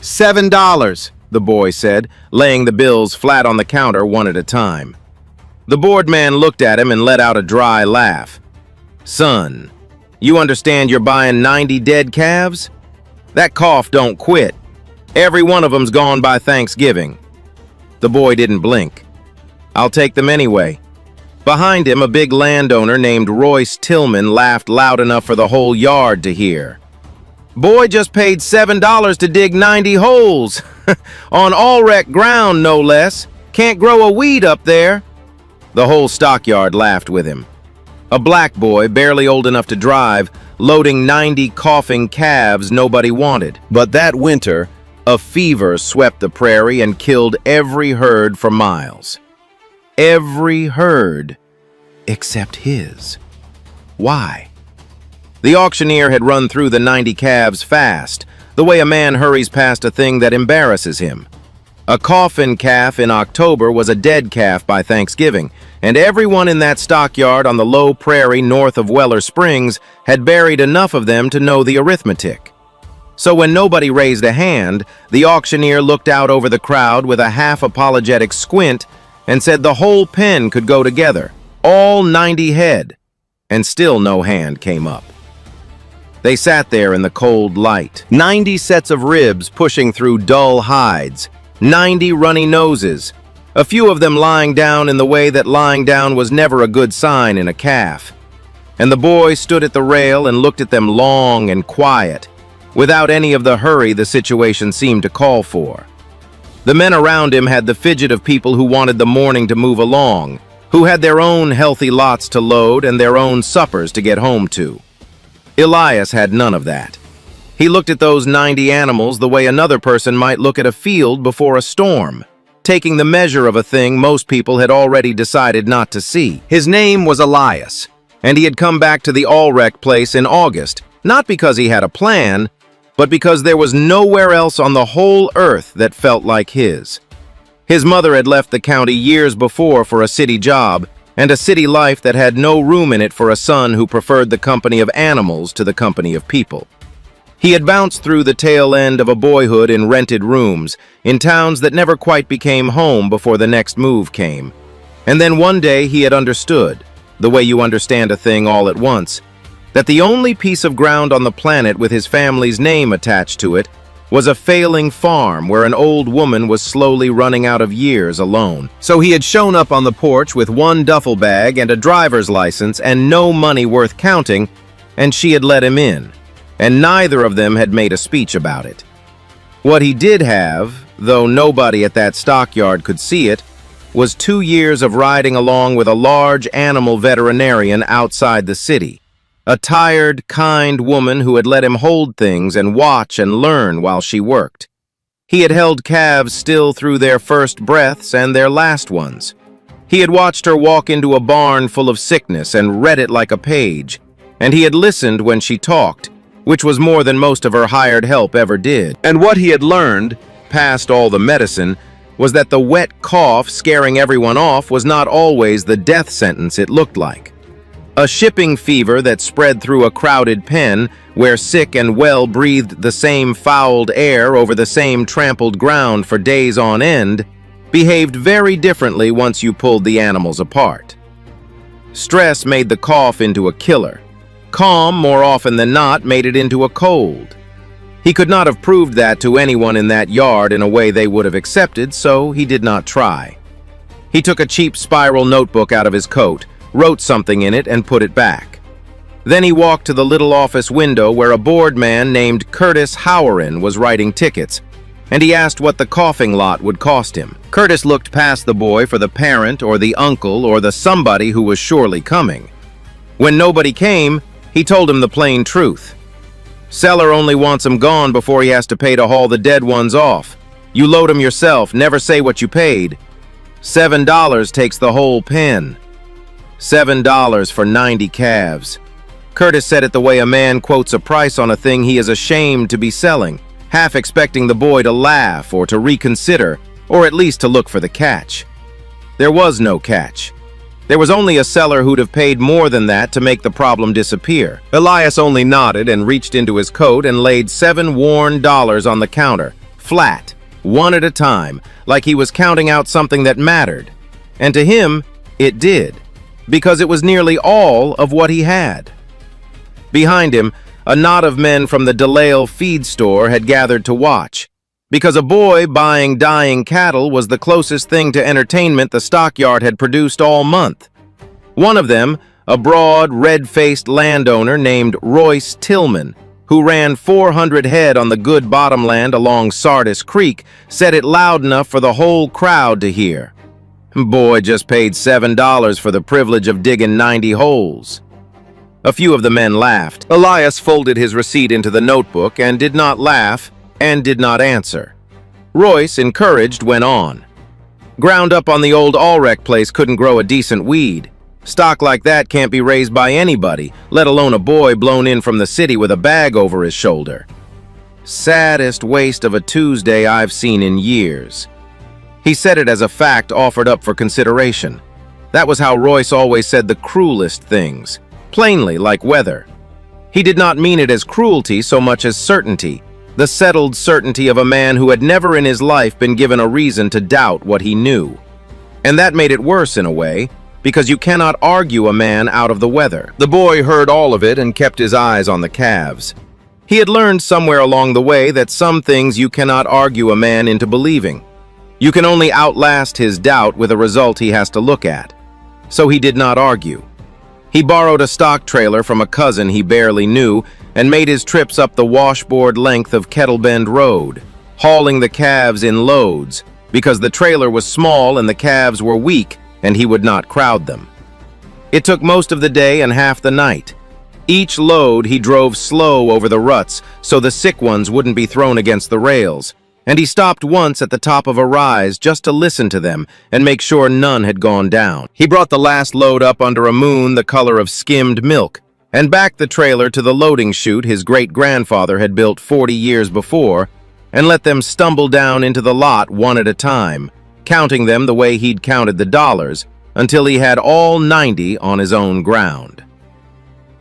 $7, the boy said, laying the bills flat on the counter one at a time. The bored man looked at him and let out a dry laugh. Son, you understand you're buying 90 dead calves? That cough don't quit. Every one of them's gone by Thanksgiving. The boy didn't blink. I'll take them anyway. Behind him, a big landowner named Royce Tillman laughed loud enough for the whole yard to hear. Boy just paid $7 to dig 90 holes. On all-wreck ground, no less. Can't grow a weed up there. The whole stockyard laughed with him. A black boy, barely old enough to drive, loading 90 coughing calves nobody wanted. But that winter, a fever swept the prairie and killed every herd for miles. Every herd except his. Why? The auctioneer had run through the 90 calves fast, the way a man hurries past a thing that embarrasses him. A coffin calf in October was a dead calf by Thanksgiving, and everyone in that stockyard on the low prairie north of Weller Springs had buried enough of them to know the arithmetic. So when nobody raised a hand, the auctioneer looked out over the crowd with a half-apologetic squint and said the whole pen could go together, all 90 head, and still no hand came up. They sat there in the cold light, 90 sets of ribs pushing through dull hides, 90 runny noses, a few of them lying down in the way that lying down was never a good sign in a calf. And the boy stood at the rail and looked at them long and quiet, without any of the hurry the situation seemed to call for. The men around him had the fidget of people who wanted the morning to move along, who had their own healthy lots to load and their own suppers to get home to. Elias had none of that. He looked at those 90 animals the way another person might look at a field before a storm, taking the measure of a thing most people had already decided not to see. His name was Elias, and he had come back to the Allwreck place in August, not because he had a plan, but because there was nowhere else on the whole earth that felt like his. His mother had left the county years before for a city job, and a city life that had no room in it for a son who preferred the company of animals to the company of people. He had bounced through the tail end of a boyhood in rented rooms, in towns that never quite became home before the next move came. And then one day he had understood, the way you understand a thing all at once, that the only piece of ground on the planet with his family's name attached to it was a failing farm where an old woman was slowly running out of years alone. So he had shown up on the porch with one duffel bag and a driver's license and no money worth counting, and she had let him in, and neither of them had made a speech about it. What he did have, though nobody at that stockyard could see it, was 2 years of riding along with a large animal veterinarian outside the city. A tired, kind woman who had let him hold things and watch and learn while she worked. He had held calves still through their first breaths and their last ones. He had watched her walk into a barn full of sickness and read it like a page, and he had listened when she talked, which was more than most of her hired help ever did. And what he had learned, past all the medicine, was that the wet cough scaring everyone off was not always the death sentence it looked like. A shipping fever that spread through a crowded pen where sick and well breathed the same fouled air over the same trampled ground for days on end behaved very differently once you pulled the animals apart. Stress made the cough into a killer. Calm, more often than not, made it into a cold. He could not have proved that to anyone in that yard in a way they would have accepted, so he did not try. He took a cheap spiral notebook out of his coat, wrote something in it, and put it back. Then he walked to the little office window where a bored man named Curtis Howren was writing tickets, and he asked what the coughing lot would cost him. Curtis looked past the boy for the parent or the uncle or the somebody who was surely coming. When nobody came, he told him the plain truth. Seller only wants them gone before he has to pay to haul the dead ones off. You load them yourself, never say what you paid. $7 takes the whole pen. $7 for 90 calves. Curtis said it the way a man quotes a price on a thing he is ashamed to be selling, half expecting the boy to laugh or to reconsider, or at least to look for the catch. There was no catch. There was only a seller who'd have paid more than that to make the problem disappear. Elias only nodded and reached into his coat and laid $7 worn on the counter, flat, one at a time, like he was counting out something that mattered. And to him, it did, because it was nearly all of what he had. Behind him, a knot of men from the DeLale feed store had gathered to watch, because a boy buying dying cattle was the closest thing to entertainment the stockyard had produced all month. One of them, a broad, red-faced landowner named Royce Tillman, who ran 400 head on the good bottomland along Sardis Creek, said it loud enough for the whole crowd to hear. Boy just paid $7 for the privilege of digging 90 holes. A few of the men laughed. Elias folded his receipt into the notebook and did not laugh and did not answer. Royce, encouraged, went on. Ground up on the old Ulrich place couldn't grow a decent weed. Stock like that can't be raised by anybody, let alone a boy blown in from the city with a bag over his shoulder. Saddest waste of a Tuesday I've seen in years. He said it as a fact offered up for consideration. That was how Royce always said the cruelest things, plainly like weather. He did not mean it as cruelty so much as certainty, the settled certainty of a man who had never in his life been given a reason to doubt what he knew. And that made it worse in a way, because you cannot argue a man out of the weather. The boy heard all of it and kept his eyes on the calves. He had learned somewhere along the way that some things you cannot argue a man into believing. You can only outlast his doubt with a result he has to look at. So he did not argue. He borrowed a stock trailer from a cousin he barely knew and made his trips up the washboard length of Kettlebend Road, hauling the calves in loads, because the trailer was small and the calves were weak and he would not crowd them. It took most of the day and half the night. Each load he drove slow over the ruts so the sick ones wouldn't be thrown against the rails, and he stopped once at the top of a rise just to listen to them and make sure none had gone down. He brought the last load up under a moon the color of skimmed milk and backed the trailer to the loading chute his great-grandfather had built 40 years before and let them stumble down into the lot one at a time, counting them the way he'd counted the dollars until he had all 90 on his own ground.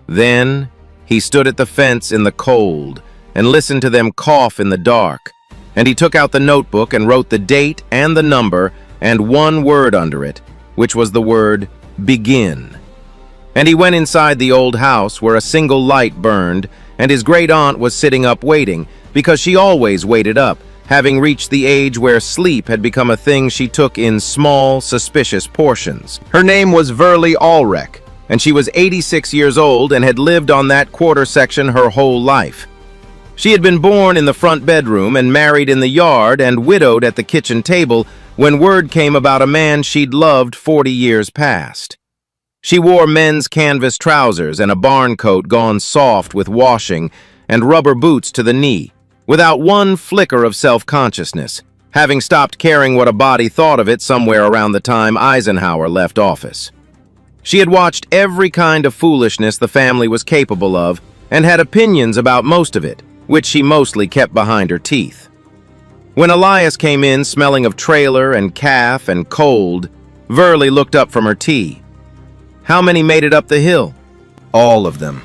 Then he stood at the fence in the cold and listened to them cough in the dark, and he took out the notebook and wrote the date and the number and one word under it, which was the word begin. And he went inside the old house where a single light burned, and his great-aunt was sitting up waiting, because she always waited up, having reached the age where sleep had become a thing she took in small, suspicious portions. Her name was Verley Ulrich, and she was 86 years old and had lived on that quarter section her whole life. She had been born in the front bedroom and married in the yard and widowed at the kitchen table when word came about a man she'd loved 40 years past. She wore men's canvas trousers and a barn coat gone soft with washing and rubber boots to the knee, without one flicker of self-consciousness, having stopped caring what a body thought of it somewhere around the time Eisenhower left office. She had watched every kind of foolishness the family was capable of and had opinions about most of it, which she mostly kept behind her teeth. When Elias came in smelling of trailer and calf and cold, Verley looked up from her tea. How many made it up the hill? All of them.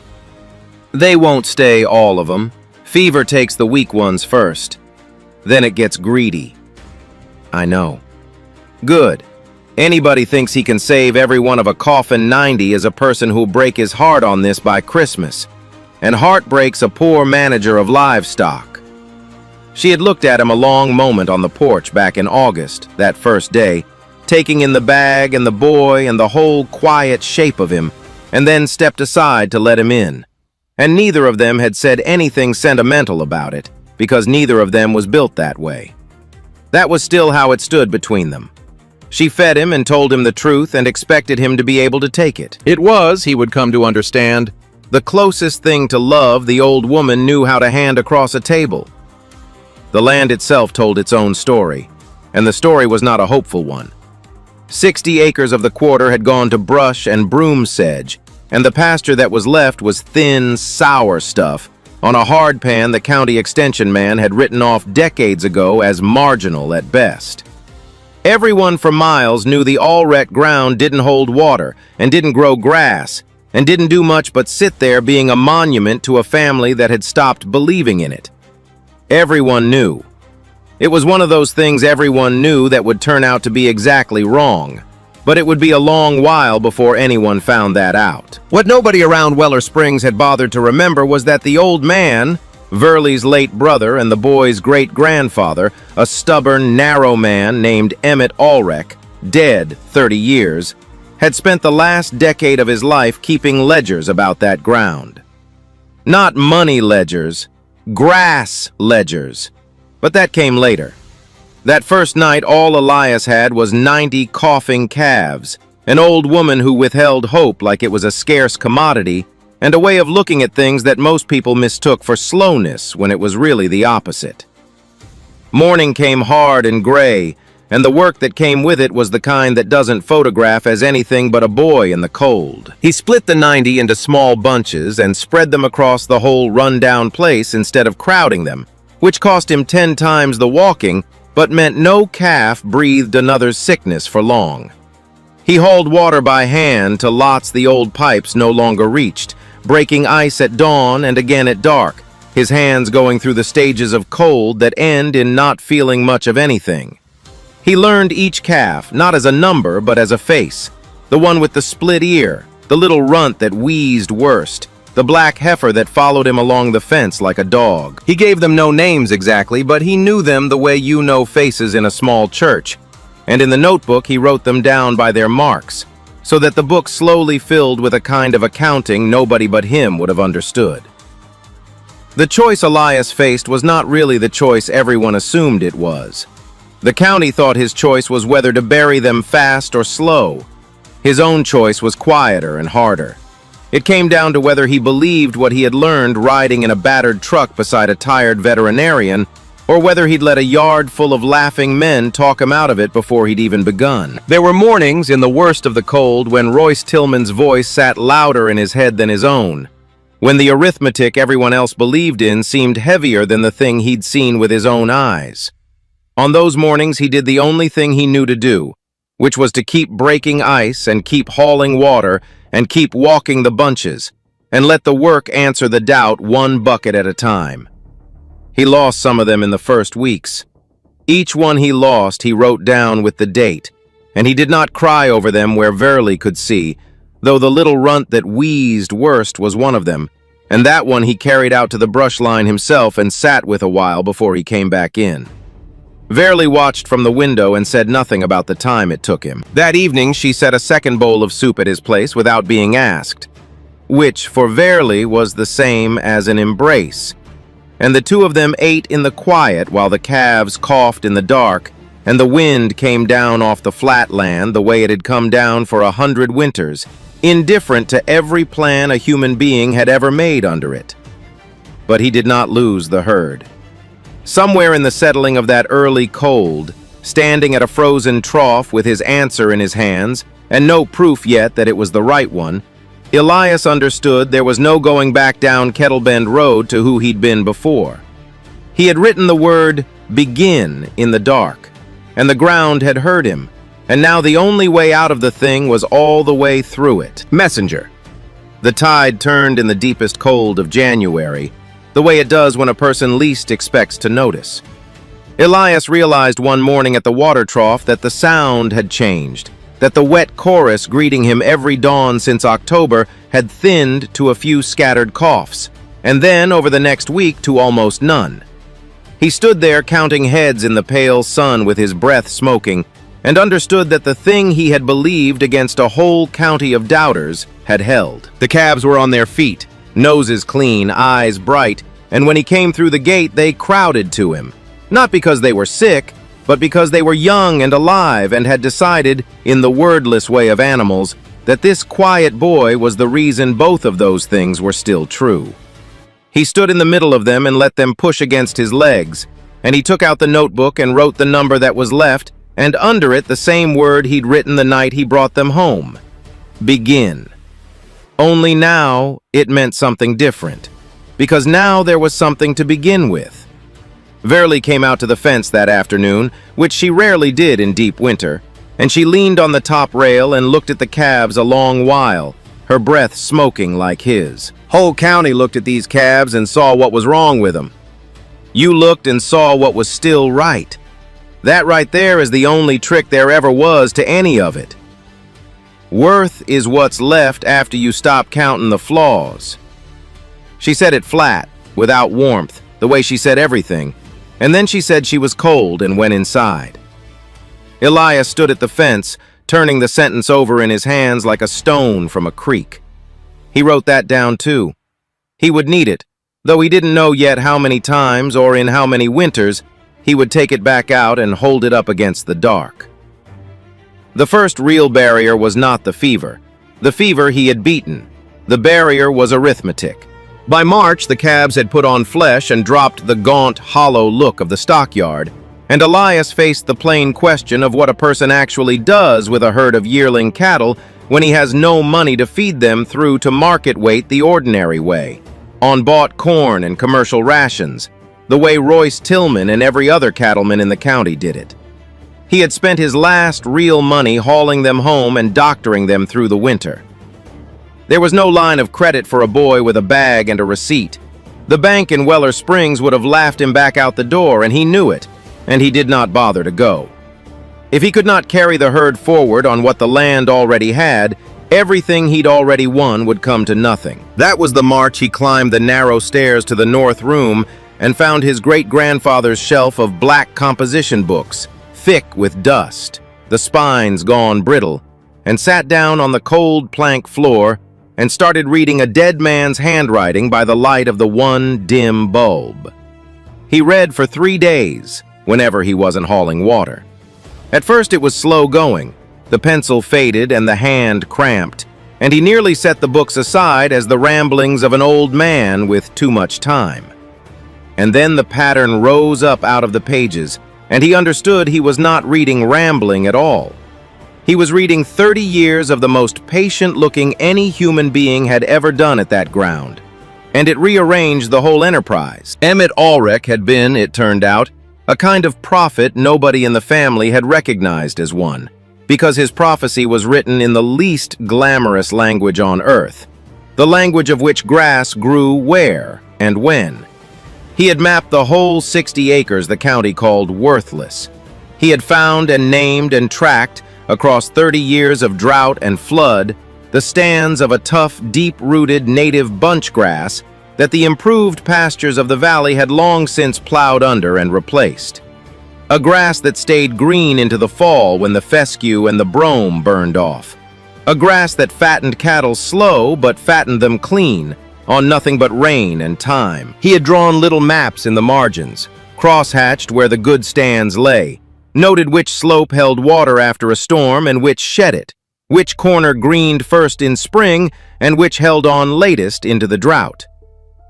They won't stay, all of them. Fever takes the weak ones first. Then it gets greedy. I know. Good. Anybody thinks he can save every one of a coffin 90 is a person who'll break his heart on this by Christmas. And heart breaks a poor manager of livestock. She had looked at him a long moment on the porch back in August, that first day, taking in the bag and the boy and the whole quiet shape of him, and then stepped aside to let him in. And neither of them had said anything sentimental about it, because neither of them was built that way. That was still how it stood between them. She fed him and told him the truth and expected him to be able to take it. It was, he would come to understand, the closest thing to love the old woman knew how to hand across a table. The land itself told its own story, and the story was not a hopeful one. 60 acres of the quarter had gone to brush and broom sedge, and the pasture that was left was thin, sour stuff on a hard pan the county extension man had written off decades ago as marginal at best. Everyone for miles knew the Ulrich ground didn't hold water and didn't grow grass and didn't do much but sit there being a monument to a family that had stopped believing in it. Everyone knew. It was one of those things everyone knew that would turn out to be exactly wrong. But it would be a long while before anyone found that out. What nobody around Weller Springs had bothered to remember was that the old man, Verley's late brother and the boy's great-grandfather, a stubborn, narrow man named Emmett Ulrich, dead 30 years, had spent the last decade of his life keeping ledgers about that ground. Not money ledgers, grass ledgers. But that came later. That first night, all Elias had was 90 coughing calves, an old woman who withheld hope like it was a scarce commodity, and a way of looking at things that most people mistook for slowness when it was really the opposite. Morning came hard and gray, and the work that came with it was the kind that doesn't photograph as anything but a boy in the cold. He split the 90 into small bunches and spread them across the whole run-down place instead of crowding them, which cost him 10 times the walking, but meant no calf breathed another's sickness for long. He hauled water by hand to lots the old pipes no longer reached, breaking ice at dawn and again at dark, his hands going through the stages of cold that end in not feeling much of anything. He learned each calf, not as a number, but as a face. The one with the split ear, the little runt that wheezed worst, the black heifer that followed him along the fence like a dog. He gave them no names exactly, but he knew them the way you know faces in a small church. And in the notebook, he wrote them down by their marks, so that the book slowly filled with a kind of accounting nobody but him would have understood. The choice Elias faced was not really the choice everyone assumed it was. The county thought his choice was whether to bury them fast or slow. His own choice was quieter and harder. It came down to whether he believed what he had learned riding in a battered truck beside a tired veterinarian, or whether he'd let a yard full of laughing men talk him out of it before he'd even begun. There were mornings, in the worst of the cold, when Royce Tillman's voice sat louder in his head than his own, when the arithmetic everyone else believed in seemed heavier than the thing he'd seen with his own eyes. On those mornings, he did the only thing he knew to do, which was to keep breaking ice and keep hauling water and keep walking the bunches, and let the work answer the doubt one bucket at a time. He lost some of them in the first weeks. Each one he lost he wrote down with the date, and he did not cry over them where Verley could see, though the little runt that wheezed worst was one of them, and that one he carried out to the brush line himself and sat with a while before he came back in. Verley watched from the window and said nothing about the time it took him. That evening, she set a second bowl of soup at his place without being asked, which for Verley was the same as an embrace. And the two of them ate in the quiet while the calves coughed in the dark, and the wind came down off the flat land the way it had come down for 100 winters, indifferent to every plan a human being had ever made under it. But he did not lose the herd. Somewhere in the settling of that early cold, standing at a frozen trough with his answer in his hands, and no proof yet that it was the right one, Elias understood there was no going back down Kettlebend Road to who he'd been before. He had written the word "begin" in the dark, and the ground had heard him, and now the only way out of the thing was all the way through it. Messenger. The tide turned in the deepest cold of January, the way it does when a person least expects to notice. Elias realized one morning at the water trough that the sound had changed, that the wet chorus greeting him every dawn since October had thinned to a few scattered coughs, and then over the next week to almost none. He stood there counting heads in the pale sun with his breath smoking, and understood that the thing he had believed against a whole county of doubters had held. The calves were on their feet, noses clean, eyes bright, and when he came through the gate, they crowded to him. Not because they were sick, but because they were young and alive and had decided, in the wordless way of animals, that this quiet boy was the reason both of those things were still true. He stood in the middle of them and let them push against his legs, and he took out the notebook and wrote the number that was left, and under it the same word he'd written the night he brought them home. Begin. Only now it meant something different, because now there was something to begin with. Verley came out to the fence that afternoon, which she rarely did in deep winter, and she leaned on the top rail and looked at the calves a long while, her breath smoking like his. Whole county looked at these calves and saw what was wrong with them. You looked and saw what was still right. That right there is the only trick there ever was to any of it. Worth is what's left after you stop counting the flaws. She said it flat, without warmth, the way she said everything, and then she said she was cold and went inside. Elias stood at the fence, turning the sentence over in his hands like a stone from a creek. He wrote that down too. He would need it, though he didn't know yet how many times or in how many winters he would take it back out and hold it up against the dark. The first real barrier was not the fever. The fever he had beaten. The barrier was arithmetic. By March, the calves had put on flesh and dropped the gaunt, hollow look of the stockyard, and Elias faced the plain question of what a person actually does with a herd of yearling cattle when he has no money to feed them through to market weight the ordinary way, on bought corn and commercial rations, the way Royce Tillman and every other cattleman in the county did it. He had spent his last real money hauling them home and doctoring them through the winter. There was no line of credit for a boy with a bag and a receipt. The bank in Weller Springs would have laughed him back out the door, and he knew it, and he did not bother to go. If he could not carry the herd forward on what the land already had, everything he'd already won would come to nothing. That was the March he climbed the narrow stairs to the north room and found his great-grandfather's shelf of black composition books, thick with dust, the spines gone brittle, and sat down on the cold plank floor and started reading a dead man's handwriting by the light of the one dim bulb. He read for 3 days, whenever he wasn't hauling water. At first it was slow going. The pencil faded and the hand cramped, and he nearly set the books aside as the ramblings of an old man with too much time. And then the pattern rose up out of the pages, and he understood he was not reading rambling at all. He was reading 30 years of the most patient-looking any human being had ever done at that ground, and it rearranged the whole enterprise. Emmett Ulrich had been, it turned out, a kind of prophet nobody in the family had recognized as one, because his prophecy was written in the least glamorous language on earth, the language of which grass grew where and when. He had mapped the whole 60 acres the county called worthless. He had found and named and tracked, across 30 years of drought and flood, the stands of a tough, deep-rooted native bunch grass that the improved pastures of the valley had long since plowed under and replaced. A grass that stayed green into the fall when the fescue and the brome burned off. A grass that fattened cattle slow but fattened them clean, on nothing but rain and time. He had drawn little maps in the margins, cross-hatched where the good stands lay, noted which slope held water after a storm and which shed it, which corner greened first in spring and which held on latest into the drought.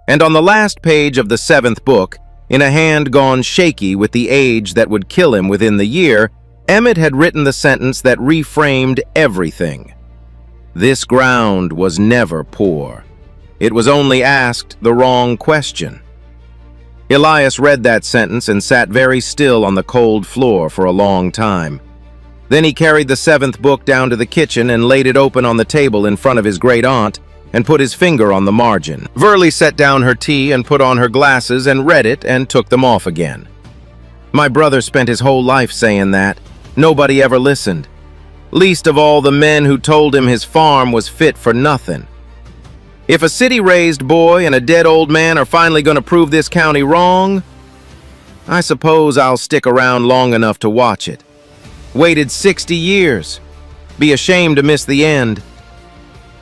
And on the last page of the 7th book, in a hand gone shaky with the age that would kill him within the year, Emmett had written the sentence that reframed everything. This ground was never poor. It was only asked the wrong question. Elias read that sentence and sat very still on the cold floor for a long time. Then he carried the 7th book down to the kitchen and laid it open on the table in front of his great-aunt and put his finger on the margin. Verlie set down her tea and put on her glasses and read it and took them off again. My brother spent his whole life saying that. Nobody ever listened. Least of all the men who told him his farm was fit for nothing. If a city-raised boy and a dead old man are finally going to prove this county wrong, I suppose I'll stick around long enough to watch it. Waited 60 years. Be ashamed to miss the end.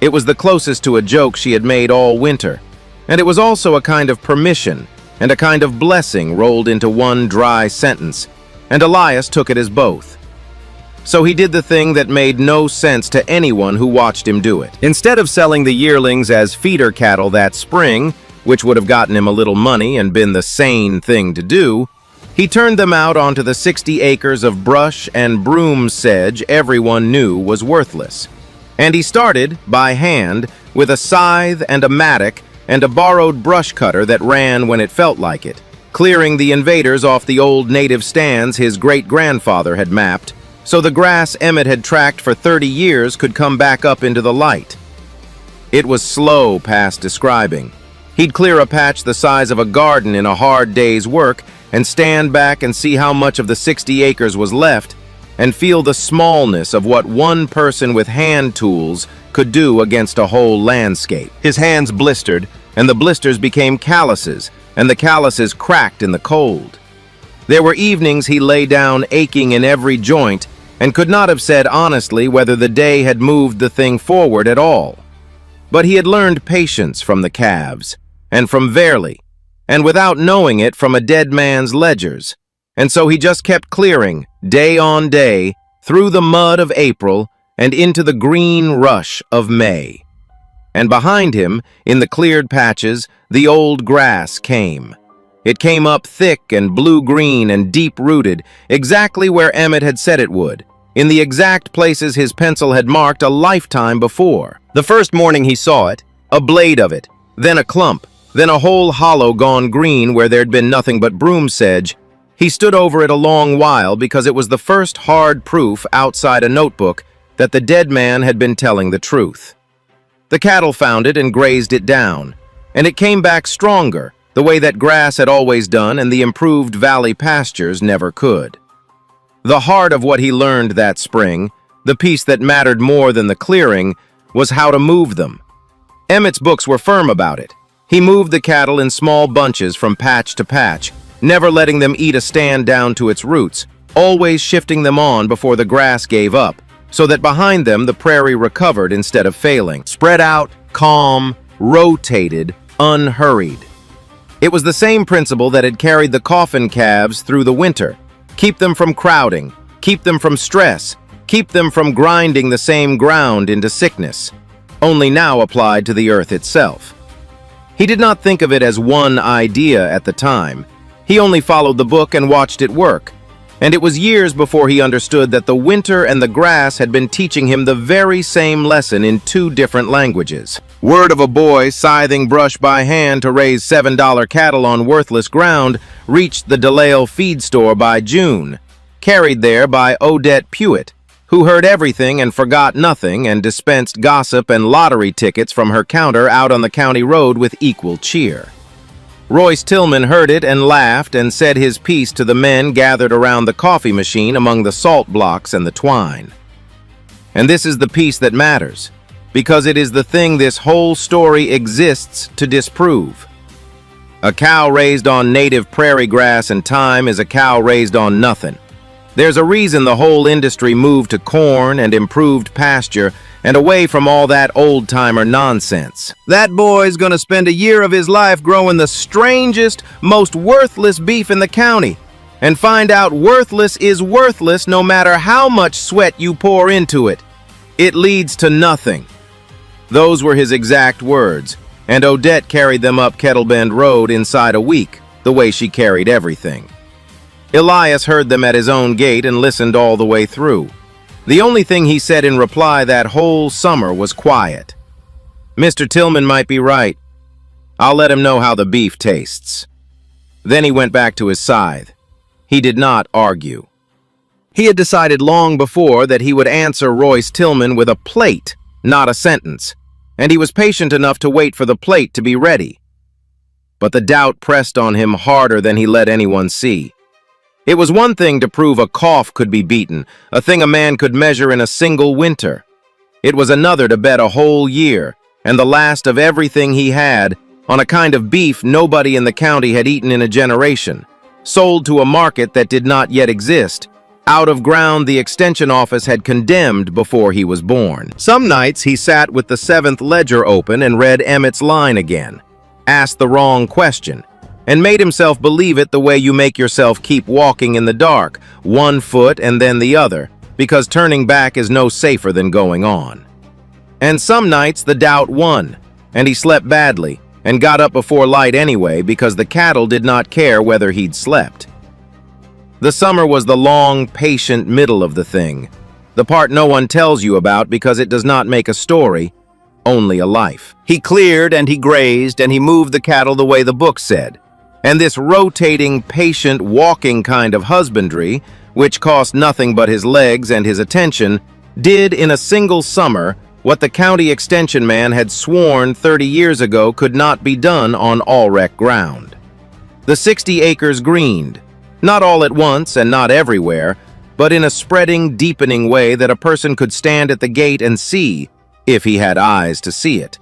It was the closest to a joke she had made all winter, and it was also a kind of permission and a kind of blessing rolled into one dry sentence, and Elias took it as both. So he did the thing that made no sense to anyone who watched him do it. Instead of selling the yearlings as feeder cattle that spring, which would have gotten him a little money and been the sane thing to do, he turned them out onto the 60 acres of brush and broom sedge everyone knew was worthless. And he started, by hand, with a scythe and a mattock and a borrowed brush cutter that ran when it felt like it, clearing the invaders off the old native stands his great-grandfather had mapped, so the grass Emmett had tracked for 30 years could come back up into the light. It was slow past describing. He'd clear a patch the size of a garden in a hard day's work and stand back and see how much of the 60 acres was left and feel the smallness of what one person with hand tools could do against a whole landscape. His hands blistered, and the blisters became calluses, and the calluses cracked in the cold. There were evenings he lay down aching in every joint and could not have said honestly whether the day had moved the thing forward at all. But he had learned patience from the Calves, and from Verley, and without knowing it from a dead man's ledgers, and so he just kept clearing, day on day, through the mud of April and into the green rush of May. And behind him, in the cleared patches, the old grass came. It came up thick and blue-green and deep-rooted, exactly where Emmett had said it would, in the exact places his pencil had marked a lifetime before. The first morning he saw it, a blade of it, then a clump, then a whole hollow gone green where there'd been nothing but broom sedge. He stood over it a long while because it was the first hard proof outside a notebook that the dead man had been telling the truth. The cattle found it and grazed it down, and it came back stronger, the way that grass had always done and the improved valley pastures never could. The heart of what he learned that spring, the piece that mattered more than the clearing, was how to move them. Emmett's books were firm about it. He moved the cattle in small bunches from patch to patch, never letting them eat a stand down to its roots, always shifting them on before the grass gave up, so that behind them the prairie recovered instead of failing. Spread out, calm, rotated, unhurried. It was the same principle that had carried the coffin calves through the winter. Keep them from crowding, keep them from stress, keep them from grinding the same ground into sickness, only now applied to the earth itself. He did not think of it as one idea at the time. He only followed the book and watched it work. And it was years before he understood that the winter and the grass had been teaching him the very same lesson in two different languages. Word of a boy scything brush by hand to raise $7 cattle on worthless ground reached the DeLisle feed store by June, carried there by Odette Pewitt, who heard everything and forgot nothing and dispensed gossip and lottery tickets from her counter out on the county road with equal cheer. Royce Tillman heard it and laughed and said his piece to the men gathered around the coffee machine among the salt blocks and the twine. And this is the piece that matters, because it is the thing this whole story exists to disprove. A cow raised on native prairie grass and thyme is a cow raised on nothing. There's a reason the whole industry moved to corn and improved pasture and away from all that old-timer nonsense. That boy's gonna spend a year of his life growing the strangest, most worthless beef in the county and find out worthless is worthless no matter how much sweat you pour into it. It leads to nothing. Those were his exact words, and Odette carried them up Kettlebend Road inside a week, the way she carried everything. Elias heard them at his own gate and listened all the way through. The only thing he said in reply that whole summer was quiet. Mr. Tillman might be right. I'll let him know how the beef tastes. Then he went back to his scythe. He did not argue. He had decided long before that he would answer Royce Tillman with a plate, not a sentence, and he was patient enough to wait for the plate to be ready. But the doubt pressed on him harder than he let anyone see. It was one thing to prove a cough could be beaten, a thing a man could measure in a single winter. It was another to bet a whole year, and the last of everything he had, on a kind of beef nobody in the county had eaten in a generation, sold to a market that did not yet exist, out of ground the extension office had condemned before he was born. Some nights he sat with the 7th ledger open and read Emmett's line again, asked the wrong question, and made himself believe it the way you make yourself keep walking in the dark, one foot and then the other, because turning back is no safer than going on. And some nights the doubt won, and he slept badly, and got up before light anyway because the cattle did not care whether he'd slept. The summer was the long, patient middle of the thing, the part no one tells you about because it does not make a story, only a life. He cleared and he grazed and he moved the cattle the way the book said. And this rotating, patient, walking kind of husbandry, which cost nothing but his legs and his attention, did in a single summer What the county extension man had sworn 30 years ago could not be done on all-rec ground. The 60 acres greened, not all at once and not everywhere, but in a spreading, deepening way that a person could stand at the gate and see, if he had eyes to see it.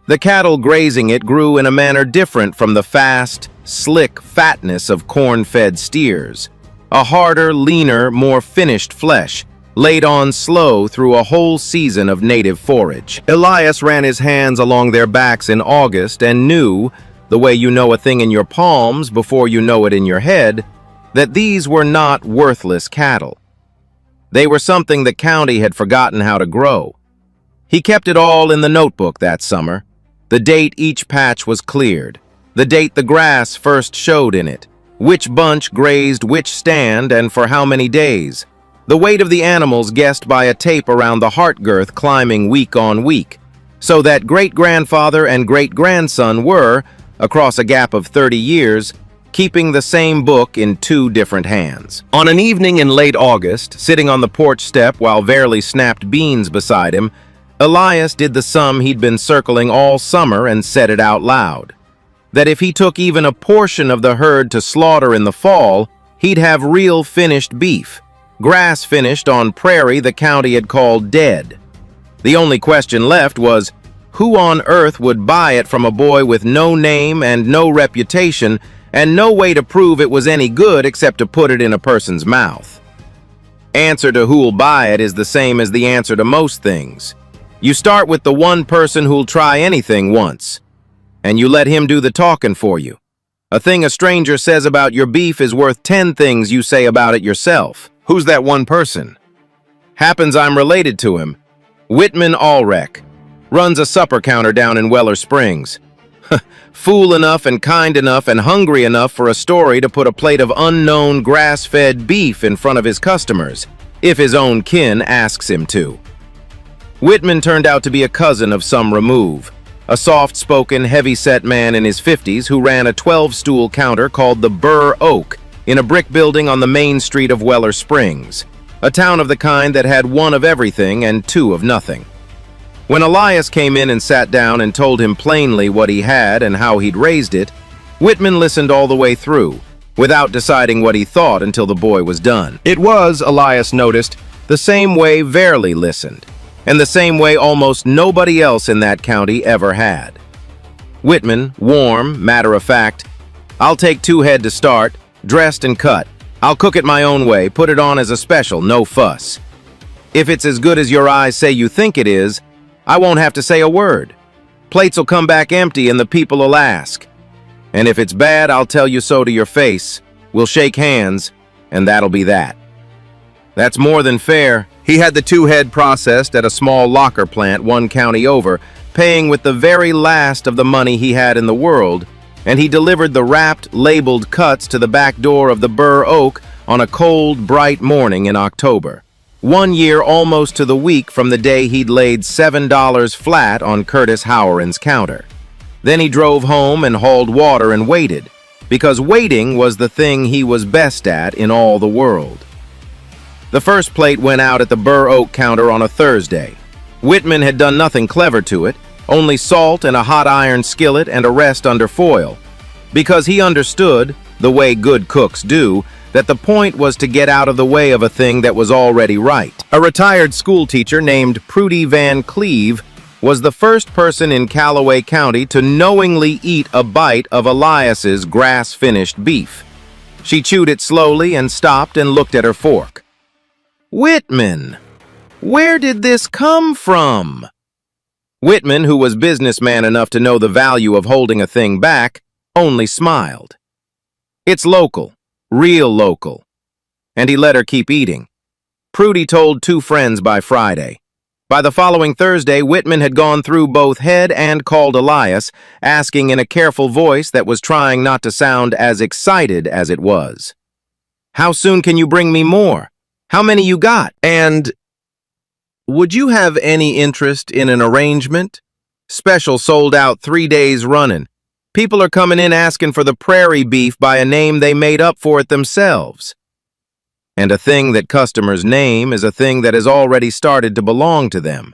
The cattle grazing it grew in a manner different from the fast, slick fatness of corn-fed steers. A harder, leaner, more finished flesh, laid on slow through a whole season of native forage. Elias ran his hands along their backs in August and knew, the way you know a thing in your palms before you know it in your head, that these were not worthless cattle. They were something the county had forgotten how to grow. He kept it all in the notebook that summer. The date each patch was cleared, the date the grass first showed in it, which bunch grazed which stand and for how many days, the weight of the animals guessed by a tape around the heart girth climbing week on week, so that great-grandfather and great-grandson were, across a gap of 30 years, keeping the same book in two different hands. On an evening in late August, sitting on the porch step while Verily snapped beans beside him, Elias did the sum he'd been circling all summer and said it out loud. That if he took even a portion of the herd to slaughter in the fall, he'd have real finished beef, grass finished on prairie the county had called dead. The only question left was, who on earth would buy it from a boy with no name and no reputation and no way to prove it was any good except to put it in a person's mouth? Answer to who'll buy it is the same as the answer to most things. You start with the one person who'll try anything once, and you let him do the talking for you. A thing a stranger says about your beef is worth 10 things you say about it yourself. Who's that one person? Happens I'm related to him. Whitman Allrec. Runs a supper counter down in Weller Springs. Fool enough and kind enough and hungry enough for a story to put a plate of unknown grass-fed beef in front of his customers, if his own kin asks him to. Whitman turned out to be a cousin of some remove, a soft-spoken, heavy-set man in his 50s who ran a 12-stool counter called the Burr Oak in a brick building on the main street of Weller Springs, a town of the kind that had one of everything and two of nothing. When Elias came in and sat down and told him plainly what he had and how he'd raised it, Whitman listened all the way through, without deciding what he thought until the boy was done. It was, Elias noticed, the same way Verily listened, and the same way almost nobody else in that county ever had. Whitman, warm, matter-of-fact, "I'll take 2 head to start, dressed and cut. I'll cook it my own way, put it on as a special, no fuss. If it's as good as your eyes say you think it is, I won't have to say a word. Plates'll come back empty and the people'll ask. And if it's bad, I'll tell you so to your face. We'll shake hands, and that'll be that." That's more than fair. He had the 2 head processed at a small locker plant 1 county over, paying with the very last of the money he had in the world, and he delivered the wrapped, labeled cuts to the back door of the Burr Oak on a cold, bright morning in October. 1 year almost to the week from the day he'd laid $7 flat on Curtis Howren's counter. Then he drove home and hauled water and waited, because waiting was the thing he was best at in all the world. The first plate went out at the Burr Oak counter on a Thursday. Whitman had done nothing clever to it, only salt and a hot iron skillet and a rest under foil, because he understood, the way good cooks do, that the point was to get out of the way of a thing that was already right. A retired schoolteacher named Prudy Van Cleve was the first person in Callaway County to knowingly eat a bite of Elias's grass-finished beef. She chewed it slowly and stopped and looked at her fork. "Whitman, where did this come from?" Whitman, who was businessman enough to know the value of holding a thing back, only smiled. "It's local, real local." And he let her keep eating. Prudy told 2 friends by Friday. By the following Thursday, Whitman had gone through both head and called Elias, asking in a careful voice that was trying not to sound as excited as it was. "How soon can you bring me more? How many you got? And would you have any interest in an arrangement? Special sold out 3 days running. People are coming in asking for the prairie beef by a name they made up for it themselves." And a thing that customers name is a thing that has already started to belong to them.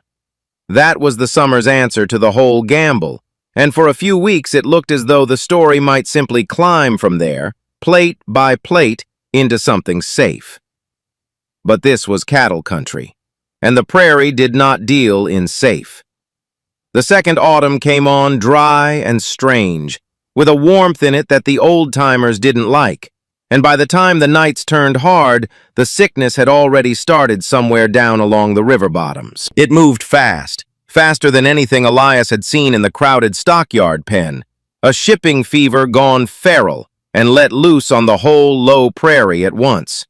That was the summer's answer to the whole gamble, and for a few weeks it looked as though the story might simply climb from there, plate by plate, into something safe. But this was cattle country, and the prairie did not deal in safe. The second autumn came on dry and strange, with a warmth in it that the old-timers didn't like, and by the time the nights turned hard, the sickness had already started somewhere down along the river bottoms. It moved fast, faster than anything Elias had seen in the crowded stockyard pen, a shipping fever gone feral and let loose on the whole low prairie at once.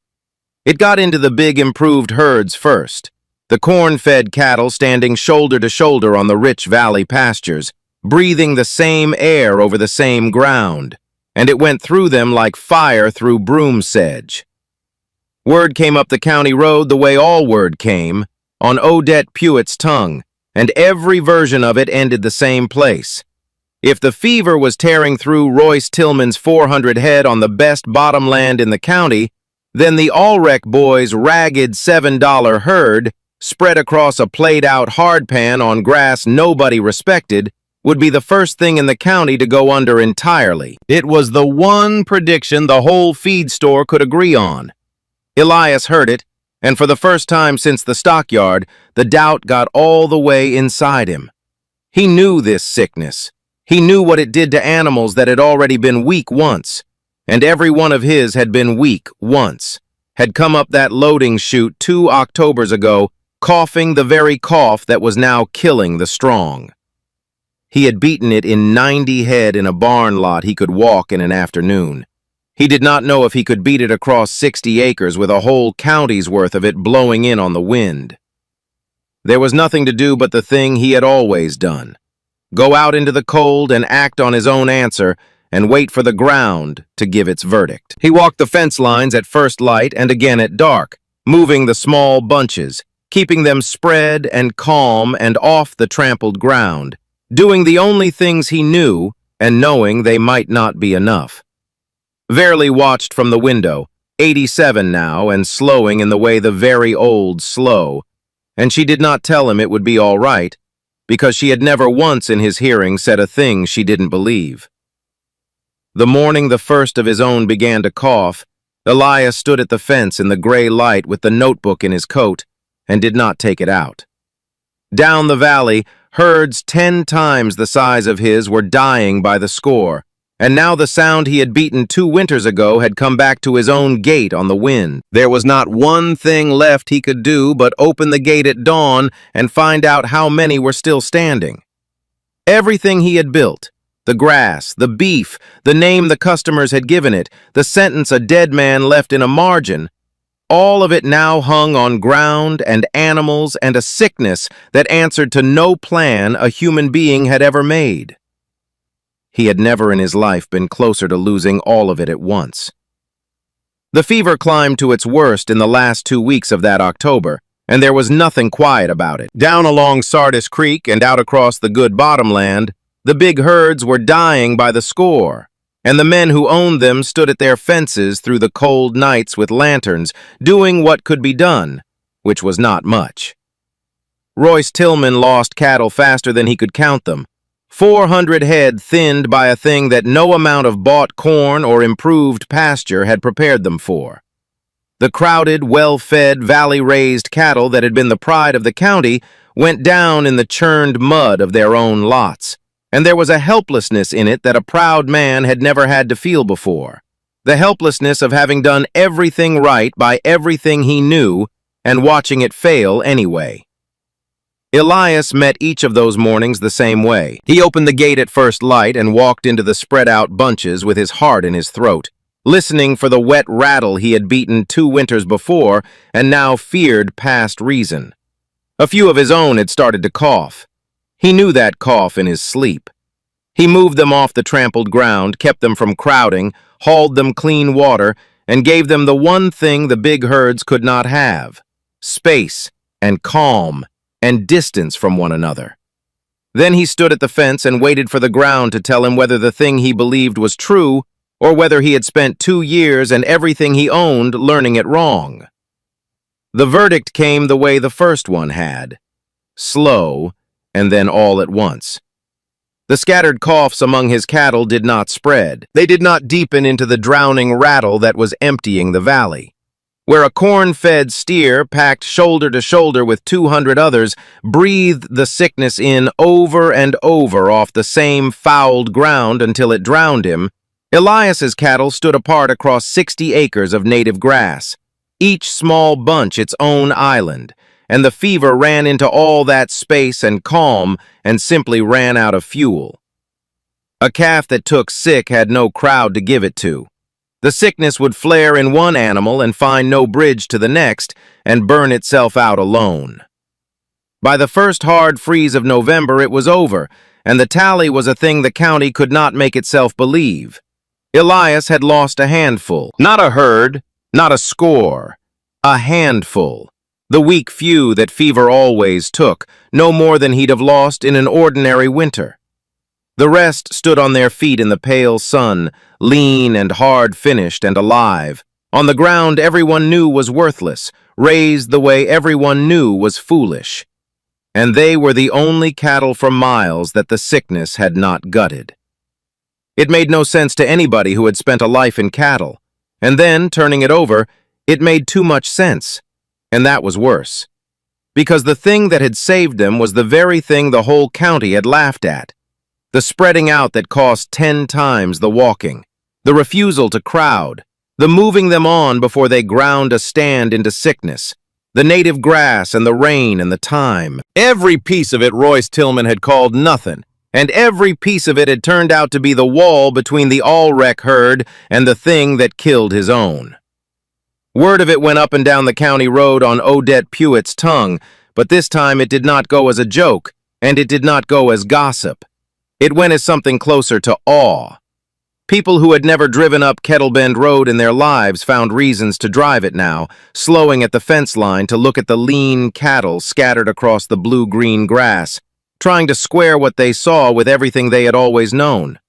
It got into the big improved herds first, the corn-fed cattle standing shoulder to shoulder on the rich valley pastures, breathing the same air over the same ground, and it went through them like fire through broom sedge. Word came up the county road the way all word came, on Odette Pewett's tongue, and every version of it ended the same place. If the fever was tearing through Royce Tillman's 400 head on the best bottomland in the county, then the Allrec boys' ragged $7 herd, spread across a played-out hardpan on grass nobody respected, would be the first thing in the county to go under entirely. It was the one prediction the whole feed store could agree on. Elias heard it, and for the first time since the stockyard, the doubt got all the way inside him. He knew this sickness. He knew what it did to animals that had already been weak once, and every one of his had been weak once, had come up that loading chute 2 Octobers ago, coughing the very cough that was now killing the strong. He had beaten it in 90 head in a barn lot he could walk in an afternoon. He did not know if he could beat it across 60 acres with a whole county's worth of it blowing in on the wind. There was nothing to do but the thing he had always done. Go out into the cold and act on his own answer and wait for the ground to give its verdict. He walked the fence lines at first light and again at dark, moving the small bunches, keeping them spread and calm and off the trampled ground, doing the only things he knew and knowing they might not be enough. Verily watched from the window, 87 now and slowing in the way the very old slow, and she did not tell him it would be all right, because she had never once in his hearing said a thing she didn't believe. The morning the first of his own began to cough, Elias stood at the fence in the gray light with the notebook in his coat and did not take it out. Down the valley, herds 10 times the size of his were dying by the score, and now the sound he had beaten 2 winters ago had come back to his own gate on the wind. There was not one thing left he could do but open the gate at dawn and find out how many were still standing. Everything he had built, the grass, the beef, the name the customers had given it, the sentence a dead man left in a margin, all of it now hung on ground and animals and a sickness that answered to no plan a human being had ever made. He had never in his life been closer to losing all of it at once. The fever climbed to its worst in the last 2 weeks of that October, and there was nothing quiet about it. Down along Sardis Creek and out across the good bottomland, the big herds were dying by the score, and the men who owned them stood at their fences through the cold nights with lanterns, doing what could be done, which was not much. Royce Tillman lost cattle faster than he could count them, 400 head thinned by a thing that no amount of bought corn or improved pasture had prepared them for. The crowded, well-fed, valley-raised cattle that had been the pride of the county went down in the churned mud of their own lots, and there was a helplessness in it that a proud man had never had to feel before. The helplessness of having done everything right by everything he knew and watching it fail anyway. Elias met each of those mornings the same way. He opened the gate at first light and walked into the spread-out bunches with his heart in his throat, listening for the wet rattle he had beaten 2 winters before and now feared past reason. A few of his own had started to cough. He knew that cough in his sleep. He moved them off the trampled ground, kept them from crowding, hauled them clean water, and gave them the one thing the big herds could not have: space and calm and distance from one another. Then he stood at the fence and waited for the ground to tell him whether the thing he believed was true or whether he had spent 2 years and everything he owned learning it wrong. The verdict came the way the first one had: slow and then all at once. The scattered coughs among his cattle did not spread. They did not deepen into the drowning rattle that was emptying the valley. Where a corn-fed steer, packed shoulder to shoulder with 200 others, breathed the sickness in over and over off the same fouled ground until it drowned him, Elias's cattle stood apart across 60 acres of native grass, each small bunch its own island, and the fever ran into all that space and calm and simply ran out of fuel. A calf that took sick had no crowd to give it to. The sickness would flare in one animal and find no bridge to the next and burn itself out alone. By the first hard freeze of November, it was over, and the tally was a thing the county could not make itself believe. Elias had lost a handful, not a herd, not a score, a handful. The weak few that fever always took, no more than he'd have lost in an ordinary winter. The rest stood on their feet in the pale sun, lean and hard-finished and alive. On the ground everyone knew was worthless, raised the way everyone knew was foolish. And they were the only cattle for miles that the sickness had not gutted. It made no sense to anybody who had spent a life in cattle. And then, turning it over, it made too much sense. And that was worse. Because the thing that had saved them was the very thing the whole county had laughed at. The spreading out that cost 10 times the walking, the refusal to crowd, the moving them on before they ground a stand into sickness, the native grass and the rain and the time. Every piece of it Royce Tillman had called nothing, and every piece of it had turned out to be the wall between the all-wreck herd and the thing that killed his own. Word of it went up and down the county road on Odette Pewett's tongue, but this time it did not go as a joke, and it did not go as gossip. It went as something closer to awe. People who had never driven up Kettlebend Road in their lives found reasons to drive it now, slowing at the fence line to look at the lean cattle scattered across the blue-green grass, trying to square what they saw with everything they had always known.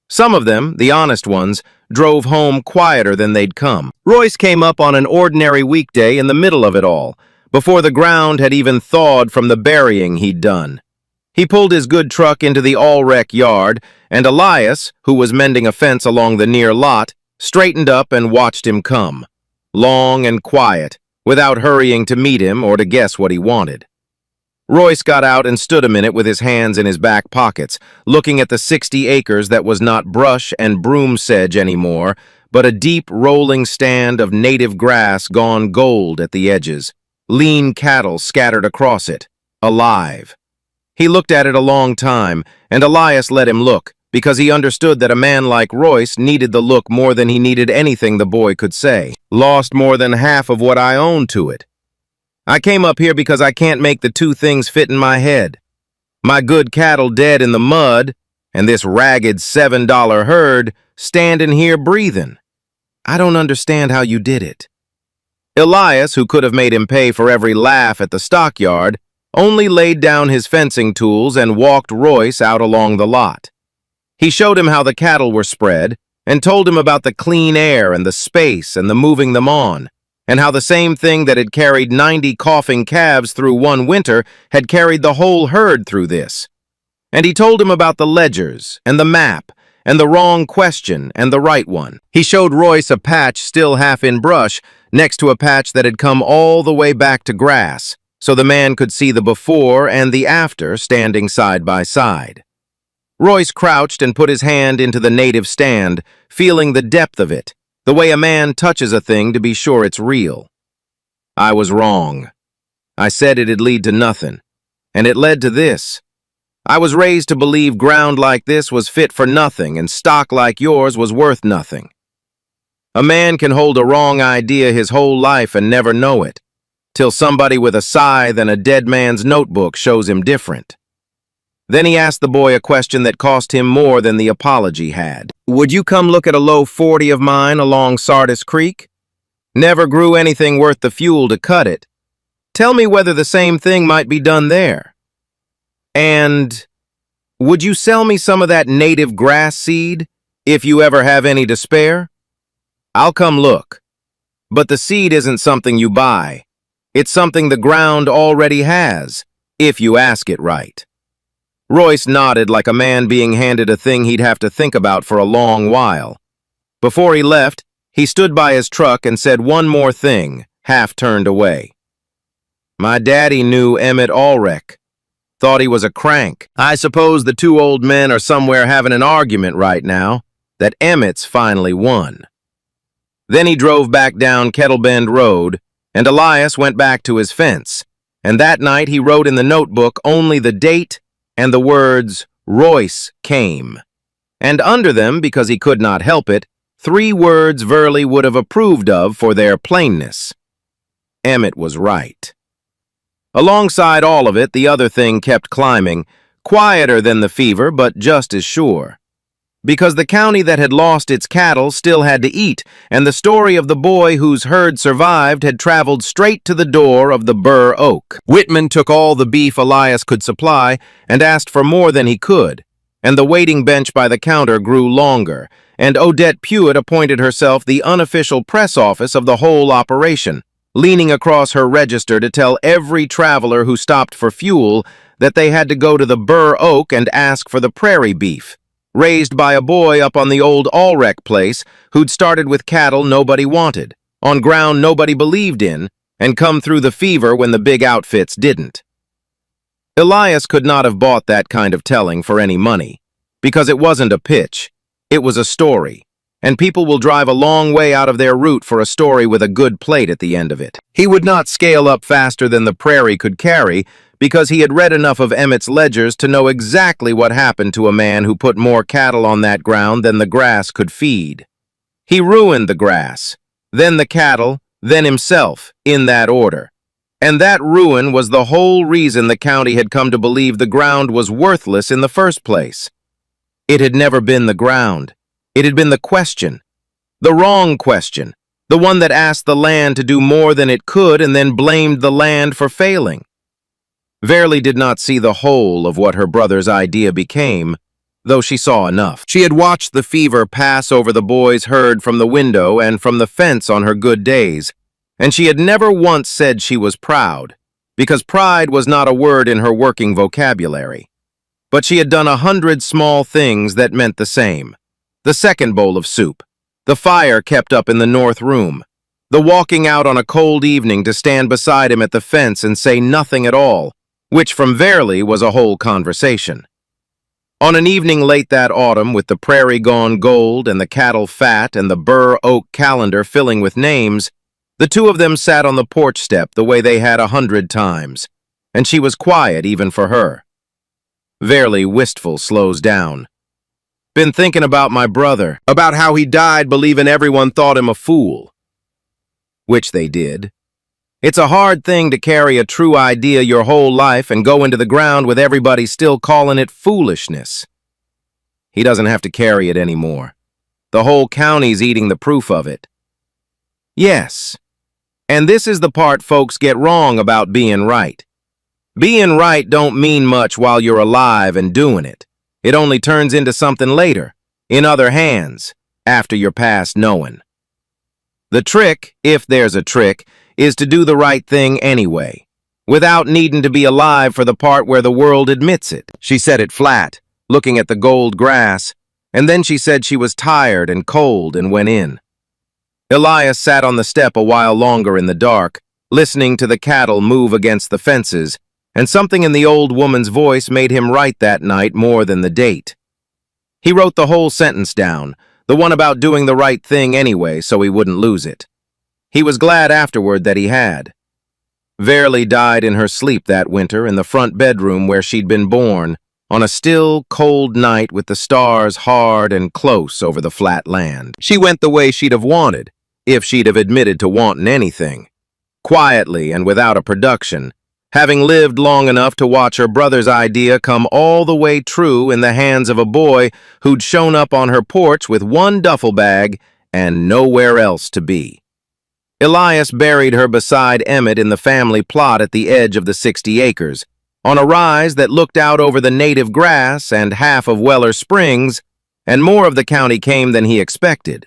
Some of them, the honest ones, drove home quieter than they'd come. Royce came up on an ordinary weekday in the middle of it all, before the ground had even thawed from the burying he'd done. He pulled his good truck into the all-wreck yard, and Elias, who was mending a fence along the near lot, straightened up and watched him come, long and quiet, without hurrying to meet him or to guess what he wanted. Royce got out and stood a minute with his hands in his back pockets, looking at the 60 acres that was not brush and broom sedge anymore, but a deep rolling stand of native grass gone gold at the edges, lean cattle scattered across it, alive. He looked at it a long time, and Elias let him look, because he understood that a man like Royce needed the look more than he needed anything the boy could say. Lost more than half of what I own to it. I came up here because I can't make the two things fit in my head. My good cattle dead in the mud, and this ragged $7 herd standing here breathing. I don't understand how you did it. Elias, who could have made him pay for every laugh at the stockyard, only laid down his fencing tools and walked Royce out along the lot. He showed him how the cattle were spread, and told him about the clean air and the space and the moving them on, and how the same thing that had carried 90 coughing calves through one winter had carried the whole herd through this. And he told him about the ledgers and the map and the wrong question and the right one. He showed Royce a patch still half in brush next to a patch that had come all the way back to grass, so the man could see the before and the after standing side by side. Royce crouched and put his hand into the native stand, feeling the depth of it, the way a man touches a thing to be sure it's real. I was wrong. I said it'd lead to nothing, and it led to this. I was raised to believe ground like this was fit for nothing and stock like yours was worth nothing. A man can hold a wrong idea his whole life and never know it, till somebody with a scythe and a dead man's notebook shows him different. Then he asked the boy a question that cost him more than the apology had. Would you come look at a low 40 of mine along Sardis Creek? Never grew anything worth the fuel to cut it. Tell me whether the same thing might be done there. And would you sell me some of that native grass seed, if you ever have any to spare? I'll come look. But the seed isn't something you buy. It's something the ground already has, if you ask it right. Royce nodded like a man being handed a thing he'd have to think about for a long while. Before he left, he stood by his truck and said one more thing, half turned away. My daddy knew Emmett Ulrich. Thought he was a crank. I suppose the two old men are somewhere having an argument right now that Emmett's finally won. Then he drove back down Kettlebend Road, and Elias went back to his fence, and that night he wrote in the notebook only the date and the words, Royce came. And under them, because he could not help it, 3 words Verley would have approved of for their plainness. Emmett was right. Alongside all of it, the other thing kept climbing, quieter than the fever, but just as sure. Because the county that had lost its cattle still had to eat, and the story of the boy whose herd survived had traveled straight to the door of the Burr Oak. Whitman took all the beef Elias could supply and asked for more than he could, and the waiting bench by the counter grew longer, and Odette Pewitt appointed herself the unofficial press office of the whole operation, leaning across her register to tell every traveler who stopped for fuel that they had to go to the Burr Oak and ask for the prairie beef, raised by a boy up on the old Ulrich place who'd started with cattle nobody wanted, on ground nobody believed in, and come through the fever when the big outfits didn't. Elias could not have bought that kind of telling for any money, because it wasn't a pitch, it was a story. And people will drive a long way out of their route for a story with a good plate at the end of it. He would not scale up faster than the prairie could carry because he had read enough of Emmett's ledgers to know exactly what happened to a man who put more cattle on that ground than the grass could feed. He ruined the grass, then the cattle, then himself, in that order. And that ruin was the whole reason the county had come to believe the ground was worthless in the first place. It had never been the ground. It had been the question, the wrong question, the one that asked the land to do more than it could and then blamed the land for failing. Verley did not see the whole of what her brother's idea became, though she saw enough. She had watched the fever pass over the boy's herd from the window and from the fence on her good days, and she had never once said she was proud, because pride was not a word in her working vocabulary. But she had done 100 small things that meant the same. The second bowl of soup, the fire kept up in the north room, the walking out on a cold evening to stand beside him at the fence and say nothing at all, which from Verley was a whole conversation. On an evening late that autumn, with the prairie gone gold and the cattle fat and the Burr Oak calendar filling with names, the two of them sat on the porch step the way they had 100 times, and she was quiet even for her. Verley, wistful, slows down. Been thinking about my brother, about how he died believing everyone thought him a fool. Which they did. It's a hard thing to carry a true idea your whole life and go into the ground with everybody still calling it foolishness. He doesn't have to carry it anymore. The whole county's eating the proof of it. Yes. And this is the part folks get wrong about being right. Being right don't mean much while you're alive and doing it. It only turns into something later, in other hands, after you're past knowing. The trick, if there's a trick, is to do the right thing anyway, without needing to be alive for the part where the world admits it. She said it flat, looking at the gold grass, and then she said she was tired and cold and went in. Elias sat on the step a while longer in the dark, listening to the cattle move against the fences, and something in the old woman's voice made him write that night more than the date. He wrote the whole sentence down, the one about doing the right thing anyway so he wouldn't lose it. He was glad afterward that he had. Verley died in her sleep that winter in the front bedroom where she'd been born, on a still, cold night with the stars hard and close over the flat land. She went the way she'd have wanted, if she'd have admitted to wanting anything. Quietly and without a production, having lived long enough to watch her brother's idea come all the way true in the hands of a boy who'd shown up on her porch with one duffel bag and nowhere else to be. Elias buried her beside Emmett in the family plot at the edge of the 60 acres, on a rise that looked out over the native grass and half of Weller Springs, and more of the county came than he expected.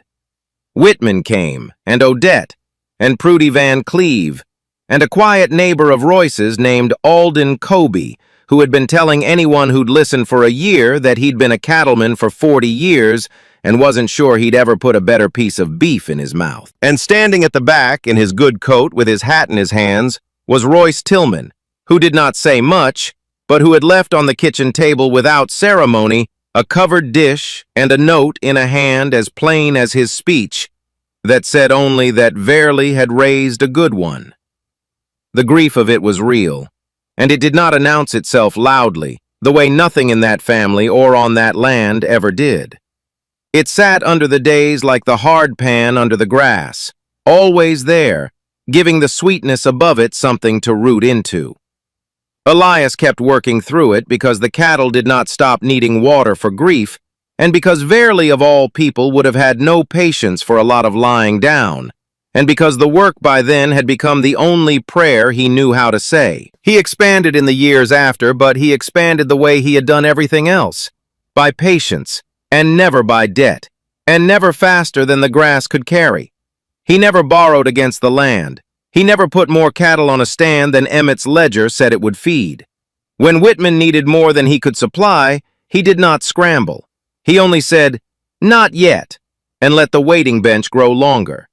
Whitman came, and Odette, and Prudy Van Cleve, and a quiet neighbor of Royce's named Alden Colby, who had been telling anyone who'd listened for a year that he'd been a cattleman for 40 years and wasn't sure he'd ever put a better piece of beef in his mouth. And standing at the back in his good coat with his hat in his hands was Royce Tillman, who did not say much, but who had left on the kitchen table without ceremony a covered dish and a note in a hand as plain as his speech that said only that Verily had raised a good one. The grief of it was real, and it did not announce itself loudly, the way nothing in that family or on that land ever did. It sat under the days like the hard pan under the grass, always there, giving the sweetness above it something to root into. Elias kept working through it because the cattle did not stop needing water for grief, and because Verily of all people would have had no patience for a lot of lying down, and because the work by then had become the only prayer he knew how to say. He expanded in the years after, but he expanded the way he had done everything else, by patience, and never by debt, and never faster than the grass could carry. He never borrowed against the land. He never put more cattle on a stand than Emmett's ledger said it would feed. When Whitman needed more than he could supply, he did not scramble. He only said, "Not yet," and let the waiting bench grow longer.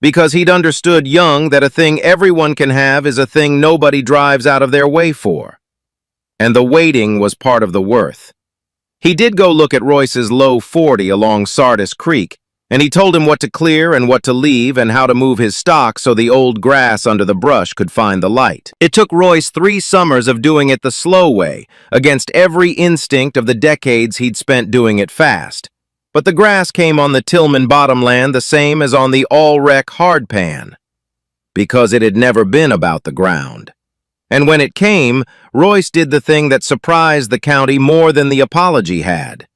Because he'd understood young that a thing everyone can have is a thing nobody drives out of their way for. And the waiting was part of the worth. He did go look at Royce's low 40 along Sardis Creek, and he told him what to clear and what to leave and how to move his stock so the old grass under the brush could find the light. It took Royce 3 summers of doing it the slow way, against every instinct of the decades he'd spent doing it fast. But the grass came on the Tillman bottomland the same as on the all-wreck hardpan, because it had never been about the ground. And when it came, Royce did the thing that surprised the county more than the apology had.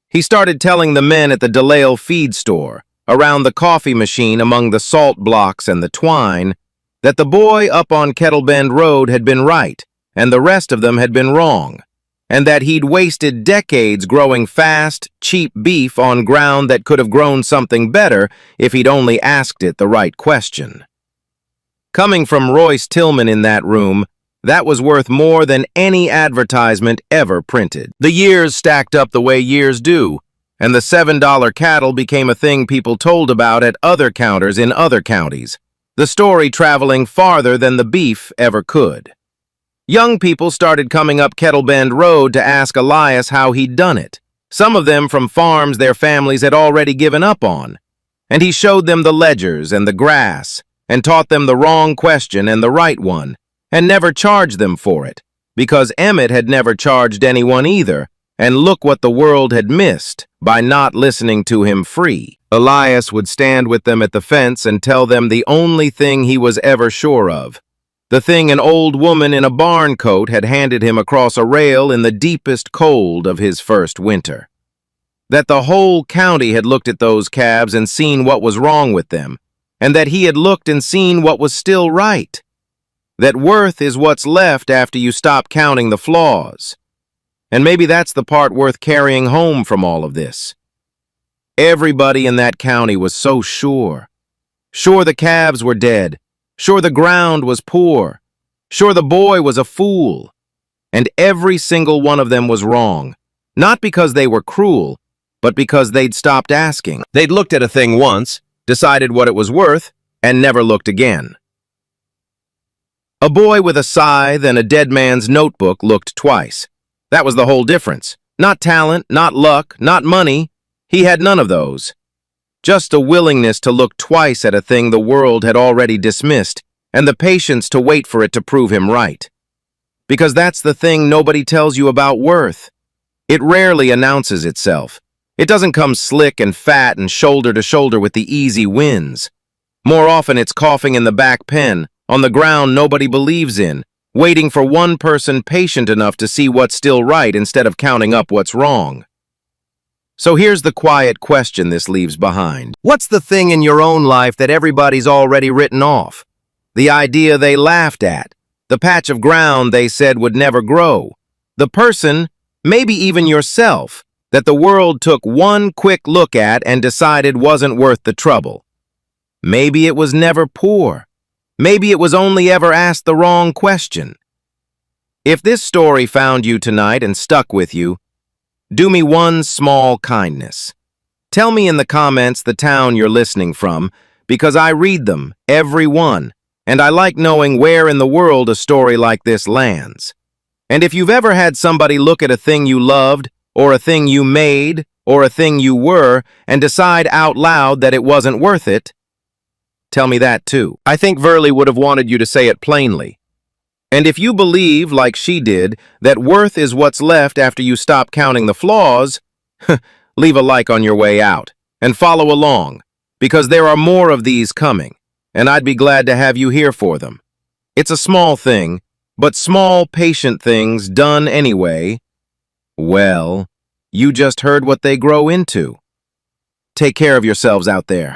He started telling the men at the DeLale feed store, around the coffee machine among the salt blocks and the twine, that the boy up on Kettlebend Road had been right, and the rest of them had been wrong, and that he'd wasted decades growing fast, cheap beef on ground that could have grown something better if he'd only asked it the right question. Coming from Royce Tillman in that room, that was worth more than any advertisement ever printed. The years stacked up the way years do, and the $7 cattle became a thing people told about at other counters in other counties, the story traveling farther than the beef ever could. Young people started coming up Kettlebend Road to ask Elias how he'd done it, some of them from farms their families had already given up on. And he showed them the ledgers and the grass, and taught them the wrong question and the right one, and never charged them for it, because Emmett had never charged anyone either, and look what the world had missed by not listening to him free. Elias would stand with them at the fence and tell them the only thing he was ever sure of, the thing an old woman in a barn coat had handed him across a rail in the deepest cold of his first winter. That the whole county had looked at those calves and seen what was wrong with them, and that he had looked and seen what was still right. That worth is what's left after you stop counting the flaws. And maybe that's the part worth carrying home from all of this. Everybody in that county was so sure. Sure the calves were dead. Sure the ground was poor. Sure the boy was a fool. And every single one of them was wrong. Not because they were cruel, but because they'd stopped asking. They'd looked at a thing once, decided what it was worth, and never looked again. A boy with a scythe and a dead man's notebook looked twice. That was the whole difference. Not talent, not luck, not money. He had none of those. Just a willingness to look twice at a thing the world had already dismissed, and the patience to wait for it to prove him right. Because that's the thing nobody tells you about worth. It rarely announces itself. It doesn't come slick and fat and shoulder to shoulder with the easy wins. More often it's coughing in the back pen, on the ground nobody believes in, waiting for one person patient enough to see what's still right instead of counting up what's wrong. So here's the quiet question this leaves behind. What's the thing in your own life that everybody's already written off? The idea they laughed at, the patch of ground they said would never grow, the person, maybe even yourself, that the world took one quick look at and decided wasn't worth the trouble. Maybe it was never poor. Maybe it was only ever asked the wrong question. If this story found you tonight and stuck with you, do me one small kindness. Tell me in the comments the town you're listening from, because I read them, every one, and I like knowing where in the world a story like this lands. And if you've ever had somebody look at a thing you loved, or a thing you made, or a thing you were, and decide out loud that it wasn't worth it, tell me that too. I think Verley would have wanted you to say it plainly. And if you believe, like she did, that worth is what's left after you stop counting the flaws, leave a like on your way out, and follow along, because there are more of these coming, and I'd be glad to have you here for them. It's a small thing, but small, patient things done anyway, well, you just heard what they grow into. Take care of yourselves out there.